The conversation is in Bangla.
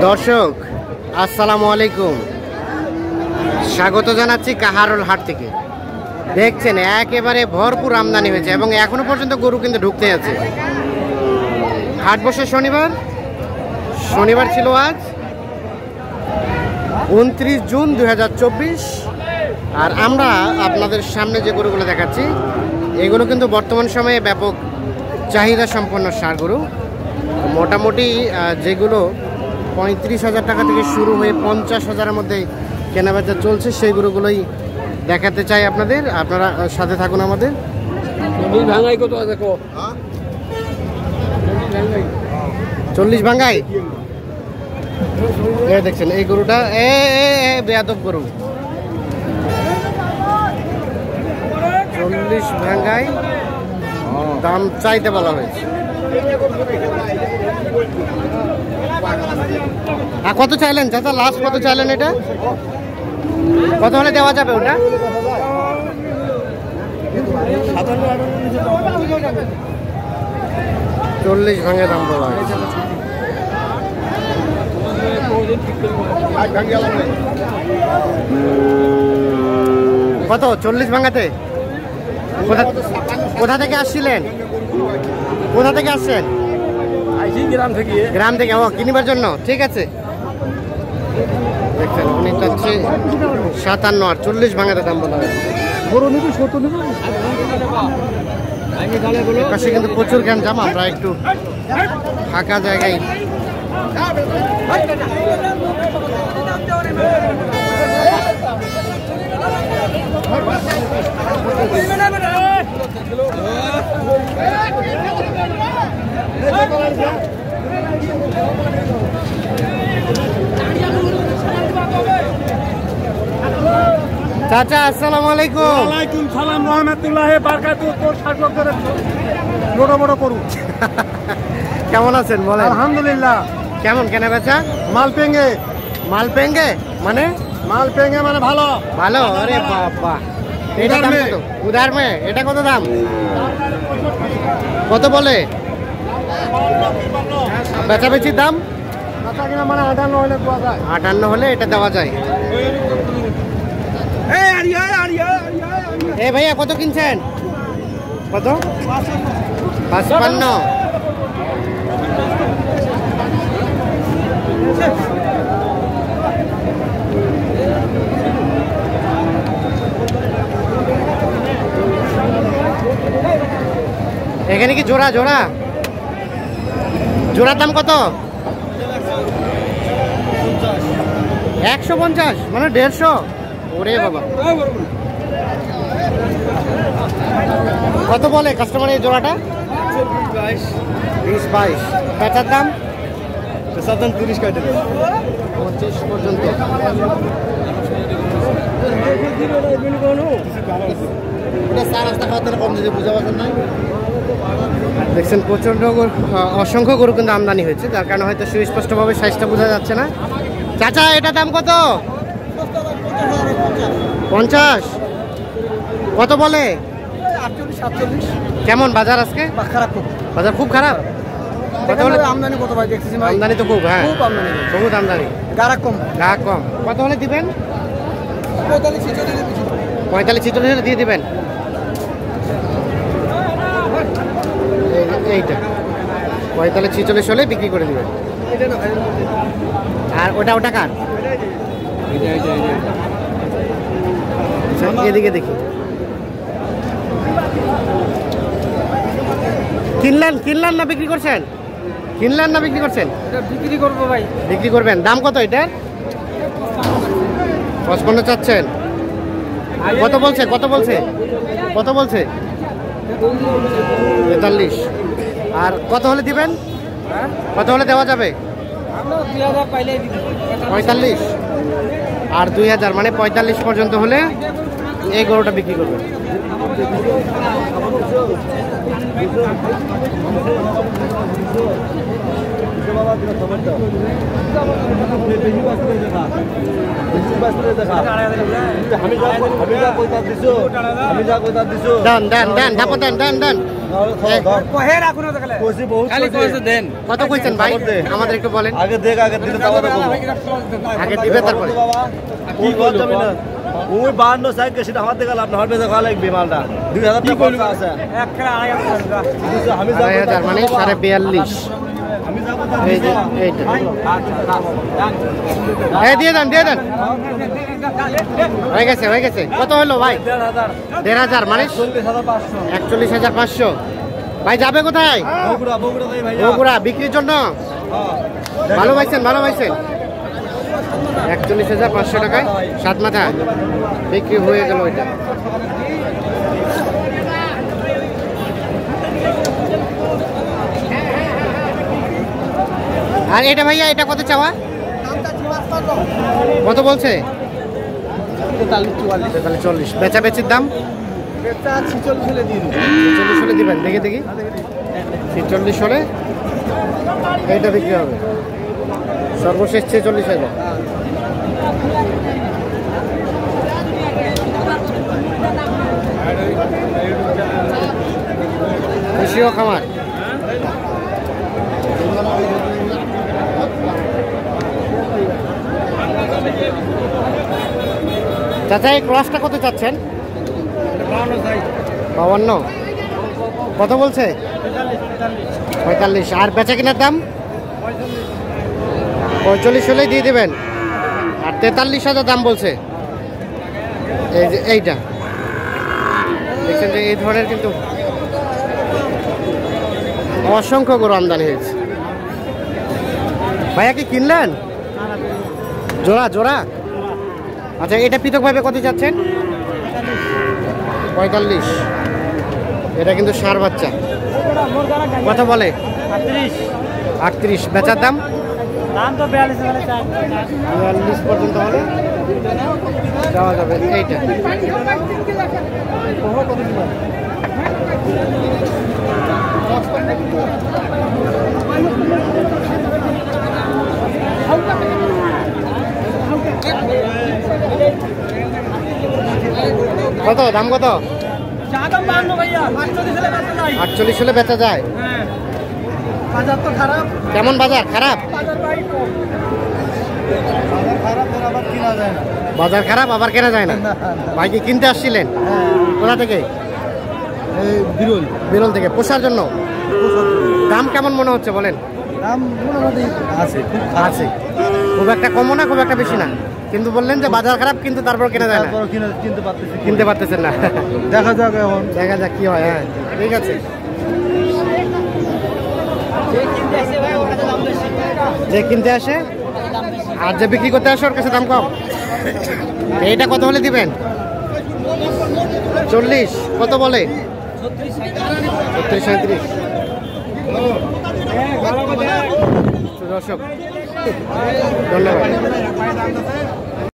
দর্শক আসসালামু আলাইকুম, স্বাগত জানাচ্ছি কাহারোল হাট থেকে। দেখছেন একেবারে ভরপুর আমদানি হয়েছে এবং এখনো পর্যন্ত গরু কিন্তু ঢুকতে আছে। হাট বসে শনিবার ছিল আজ 29 জুন 2024। আর আমরা আপনাদের সামনে যে গরুগুলো দেখাচ্ছি এগুলো কিন্তু বর্তমান সময়ে ব্যাপক চাহিদা সম্পন্ন ষাঁড় গরু। মোটামুটি যেগুলো 35,000 টাকা থেকে শুরু হয়ে 50,000-এর মধ্যে কেনাবেচা চলছে সেই গরুগুলোই দেখাতে চাই আপনাদের। আপনারা সাথে থাকুন আমাদের। 40 ভাঙ্গাই দেখছেন এই গরুটা বেয়াদব গরু। 40 ভাঙ্গাই দাম চাইতে বলা হয়েছে। কত চাইলেন চাচা? লাস্ট কত চাইলেন? এটা কত হলে দেওয়া যাবে? ওটা 40 ভাঙে দাম বলা হয়েছে। কত 40 ভাঙাতে? কোথা থেকে আসছিলেন? কোথা থেকে আসছেন? গ্রাম থেকে। ও কিনবার জন্য? ঠিক আছে। দেখছেন উনি চাচ্ছে 57 আর 40 ভাঙাতে দাম বলা হয়। পাশে কিন্তু প্রচুর গ্যাঞ্জাম, আমরা একটু ফাঁকা জায়গায় চাচা আসসালামু আলাইকুম। ওয়ালাইকুম সালাম রাহমাতুল্লাহি বারাকাতুহু। তোর শাসক করে বড় বড় করু। কেমন আছেন বলেন? আলহামদুলিল্লাহ। কেমন কেনা বেচা? মাল পেঙ্গে মানে ভালো ভালো। আরে বাবা, এটা দাম কত? উদার মে এটা কত দাম? কত বলে বেচাবেচির দাম? মানে 58 হলে পাওয়া যায়। 58 হলে এটা দেওয়া যায়। এ ভাইয়া কত কিনছেন? কত? 55। এখানে কি জোড়ার দাম কত? 150 মানে 150। ওরে বাবা, কত বলে কাস্টমার এই জোড়াটা? 20-22। বেচার দাম? 30 কাটে 25 পর্যন্ত। দেখছেন প্রচন্ড অসংখ্য গরু কিন্তু আমদানি হয়েছে, যার কারণে হয়তো সুস্পষ্টভাবে সাইজটা বোঝা যাচ্ছে না। চাচা এটা দাম কত? 50। কত বলে? 48-47। কেমন বাজার আজকে? খারাপ, খুব বাজার খুব খারাপ। কত হলে আমদানি? কত ভাই দেখতেছি ভাই, আমদানি তো খুব। হ্যাঁ খুব আমদানি, বহুত আমদানি। গারাক কম। কত হলে দিবেন? 45-46 দিয়ে দিবেন। এইটা 45-46 হলে বিক্রি করে দিবেন। আর ওটা কার? এদিকে দেখি। কিনলেন না বিক্রি করছেন? কিনলেন না বিক্রি করছেন? বিক্রি করবো ভাই। বিক্রি করবেন। দাম কত এটার? 55 চাচ্ছেন। কত বলছে? 43। আর কত হলে দিবেন? কত হলে দেওয়া যাবে? 45 আর 2000 মানে 45 পর্যন্ত হলে এই গরুটা বিক্রি করবেন। দেন ধাপো দেন। কহে রাখুন তো খালি কইছি বহুত খালি কইছে দেন কত কইছেন ভাই আমাদের একটু বলেন আগে দেখ আগে দিলে তারপরে বলবো আগে দিবে তারপরে কি কর যাবে না ওই 52 সাইড কে সেটা আমাদের গেল আপনার বেজা খাওয়া লাগবে মালটা 2000 টাকা খরচ আছে এক খেলা আয়া আমি 2,500 মানে 42.5 আমি যাব এই যে এইটা এই দিয়ে দেন হয়ে গেছে কত হলো ভাই 1,500 মানে 41,500 ভাই যাবে কোথায় বগুড়া বগুড়া দেই ভাই বগুড়া বিক্রির জন্য ভালো পাইছেন 41,500 টাকায় 7 মাথা বিক্রি হয়ে গেল ওইটা আর এটা ভাইয়া এটা কত চাওয়া কত বলছে 43 বেচা বেচির দাম 46 হলে দিয়ে দিন 46 হলে দিবেন দেখি 46 হলে এইটা বিক্রি হবে সর্বশেষ 46,000 দেশীয় খামার চাচা এই ক্রসটা কত চাচ্ছেন 52 কত বলছে 45 আর বেচা কিনার দাম 45 হলেই দিয়ে দেবেন আর 43,000 দাম বলছে এই যে এইটা দেখছেন যে এই ধরনের কিন্তু অসংখ্য গরু আমদানি হয়েছে ভাইয়া কি কিনলেন জোড়া আচ্ছা এটা পৃথকভাবে কত চাচ্ছেন 45 এটা কিন্তু ষাঁড় বাচ্চা কত বলে 38 বেচার দাম তো 42 পর্যন্ত হলে যাওয়া যাবে এইটা কত দাম কত 48 হলে বেচা যায় বাজার তো খারাপ কেমন বাজার খারাপ বাজার খারাপ আবার কেনা যায় না ভাই কি কিনতে আসছিলেন কোথা থেকে বিরল থেকে পোষার জন্য দাম কেমন মনে হচ্ছে বলেন দাম মোটামুটি আছে আছে খুব একটা কমও না খুব একটা বেশি না কিন্তু বললেন যে বাজার খারাপ কিন্তু তারপর কেনা যায় না কিনতে পারতেছেন না দেখা যাক এখন দেখা যাক কি হয় হ্যাঁ ঠিক আছে যে কিনতে আসে আর যে বিক্রি করতে আসে ওর কাছে দাম কম এইটা কত হলে দিবেন 40 কত বলে 36-37 দর্শক ধন্যবাদ